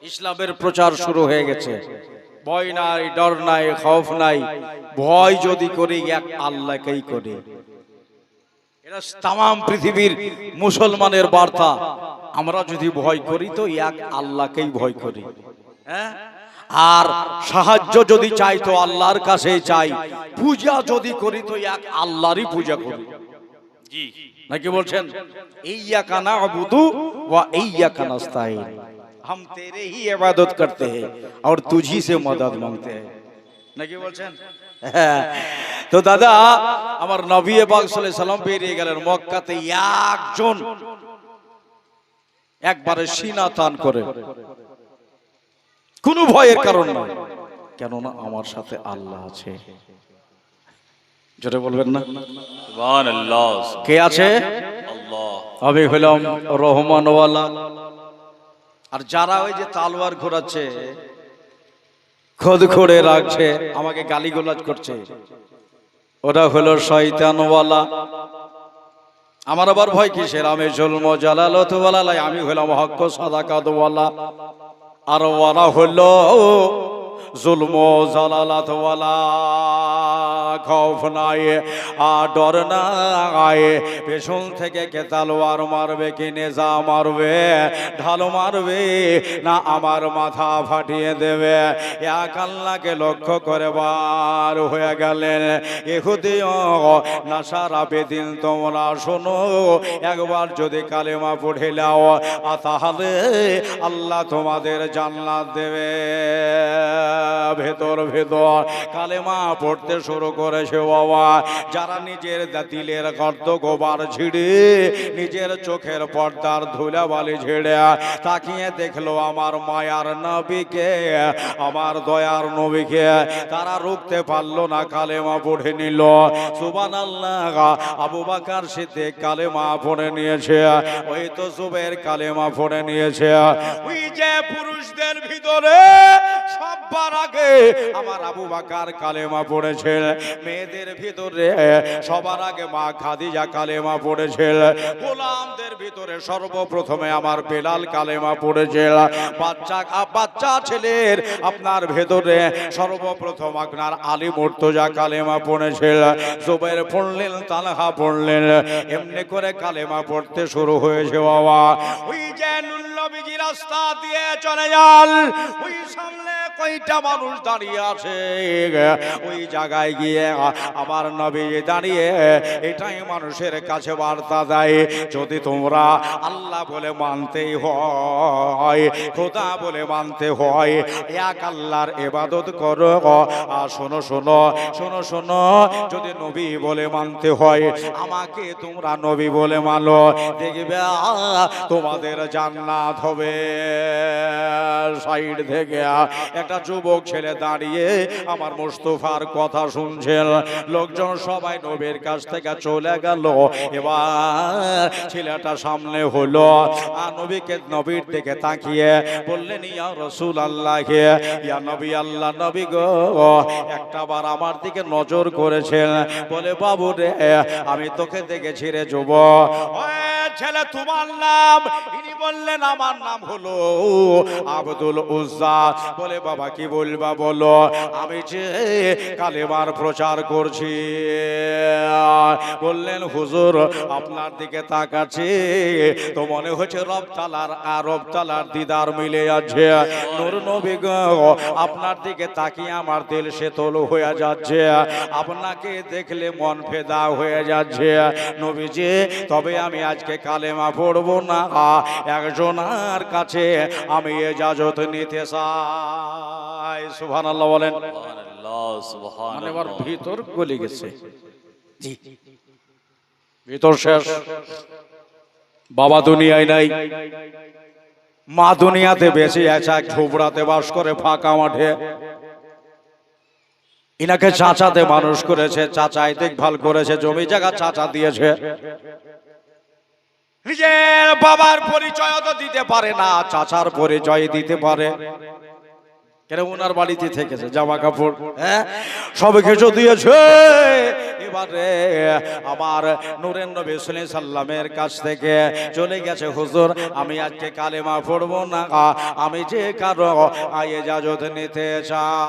ইসলামের প্রচার শুরু হয়ে গেছে। ভয় নাই, ডর নাই, খৌফ নাই। ভয় যদি করি এক আল্লাহকেই করি। এটা তাম পৃথিবীর মুসলমানের বার্তা। আমরা যদি ভয় করি তো এক আল্লাহকেই ভয় করি। হ্যাঁ, আর সাহায্য যদি চাই তো আল্লাহর কাছেই চাই। পূজা যদি করি তো এক আল্লাহরই পূজা করি। জি নাকি বলছেন? ইয়্যাকা না'বুদু ওয়া ইয়্যাকা নাস্তাঈন। हम तेरे ही इबादत करते हैं और तुझी से मदद मांगते हैं। নাকি বলছেন? তো দাদা, আমার নবী পাক সাল্লাল্লাহু আলাইহি সাল্লাম বেরিয়ে গেলেন মক্কাতে একজন, একবারে সিনা টান করে, কোনো ভয়ের কারণ নাই, কেননা আমার সাথে আল্লাহ আছে। জোরে বলবেন না সুবহানাল্লাহ। কে আছে? আল্লাহ। আমি হলাম রহমানওয়ালা। আর যারা ওই যে তালোয়ার ঘোরাচ্ছে, খোদ করে রাখছে, আমাকে গালিগালাজ করছে, ওরা হলো শয়তানওয়ালা। আমার আবার ভয় কিসের? আমি জুলম জালালাতওয়ালা, আমি হলাম হক সাদাকাতওয়ালা। আর ওরা হলো জুলম জালালাতওয়ালা। খৌফ নাই আর ডর নাই, পেছন থেকে কে তালোয়ার মারবে, কি নেজা মারবে, ঢাল মারবে না আমার মাথা ফাটিয়ে দেবে, এক আল্লাহকে লক্ষ্য করে বার হয়ে গেলেন। ইহুদিও নাসারা বেদিন, তোমরা শোনো, একবার যদি কালেমা পড়ে নাও তাহলে আল্লাহ তোমাদের জান্নাত দেবে। ভেতর ভেতর কালেমা পড়তে শুরু করেছে বাবা। যারা নিজের দিলের গর্ত গোবার ঝিড়ে, নিজের চোখের পর্দার ধুলাবালি ঝেড়ে তাকিয়ে দেখলো আমার মায়ার নবীকে, আমার দয়ার নবীকে, তারা রুখতে পারলো না, কালেমা পড়ে নিল। সুবহানাল্লাহ। আবু বকর সিদ্দিক কালেমা পড়ে নিয়েছে, ওই তো জুবাইর কালেমা পড়ে নিয়েছে। ওই যে পুরুষদের ভিতরে সবার আগে আমার আবু বকর কালেমা পড়েছে, মেয়েদের ভিতরে সবার আগে মা খাদিজা কালেমা পড়েছে, গোলামদের ভিতরে সর্বপ্রথমে আমার বেলাল কালেমা পড়েছে, বাচ্চা ছেলের আপনার ভেতরে সর্বপ্রথম আপনার আলী মুর্তজা কালেমা পড়েছে, জুবাইর পড়লেন, তালহা পড়লেন, এমনি করে কালেমা পড়তে শুরু হয়েছে বাবা। ওই যে নবীজি রাস্তা দিয়ে চলে যান, ওই সামনে কয়টা মানুষ দাঁড়িয়ে আছে, ওই জায়গায় গিয়ে আমার নবী দাঁড়িয়ে এটাই মানুষের কাছে বার্তা দেয়, যদি তোমরা আল্লাহ বলে মানতেই হয়, খোদা বলে মানতে হয়, এক আল্লাহর ইবাদত করো। আর শোনো শোনো শোনো শোনো, যদি নবী বলে মানতে হয়, আমাকে তোমরা নবী বলে মানো, দেখবে তোমাদের জান্নাত হবে। সাইড থেকে একটা যুবক ছেলে দাঁড়িয়ে আমার মুস্তাফার কথা শুনছেন, লোকজন সবাই নবীর কাছ থেকে চলে গেল। এবার ছেলেটা সামনে হলো, আর নবীর দিকে তাকিয়ে বললেন, ইয়া রাসূলুল্লাহ, ইয়া নবী, আল্লাহ নবী গো, একটা বার আমার দিকে নজর করেছেন, বলে বাবু রে, আমি তোকে দেখেছি রে যুবক। ছেলে তোমার নাম? ইনি বললেন আমার নাম হলো আব্দুল উজ্জা। বলে বাবা কি বলবা বলো? আমি যে কালেমার প্রচার করছি। বললেন হুজুর আপনার দিকে তাকাচ্ছি তো মনে হচ্ছে রব তালার দিদার মিলে আছে। নূর নবী গো, আপনার দিকে তাকিয়ে আমার দিল শীতল হয়ে যাচ্ছে, আপনাকে দেখলে মন ফেদা হয়ে যাচ্ছে নবীজি। তবে আমি আজকে কালেমা পড়বো না, একজনের কাছে আমি ইজাজত নিতে চাই। সুবহানাল্লাহ বলেন। সুবহানাল্লাহ সুবহানাল্লাহ। মানে এবার ভিতর গলে গেছে, জি ভিতর শেষ। বাবা দুনিয়ায় নাই, মা দুনিয়াতে বেশি আছে, এক ঝোপড়াতে বাস করে ফাঁকা মাঠে। ইনাকে চাচাতে মানুষ করেছে, চাচাই দেখভাল করেছে, জমি জায়গা চাচা দিয়েছে। নিজের বাবার পরিচয় তো দিতে পারে না, চাচার পরিচয় দিতে পারে। কেন ওনার বাড়িতে থেকেছে, জামা কাপড় হ্যাঁ সব কিছু দিয়েছে। এবারে আমার নূরের নবী সাল্লাল্লাহু আলাইহি সাল্লামের কাছ থেকে চলে গেছে, হুজুর আমি আজকে কালেমা পড়বো না, আমি যে কারো ইজাজত নিতে চাই।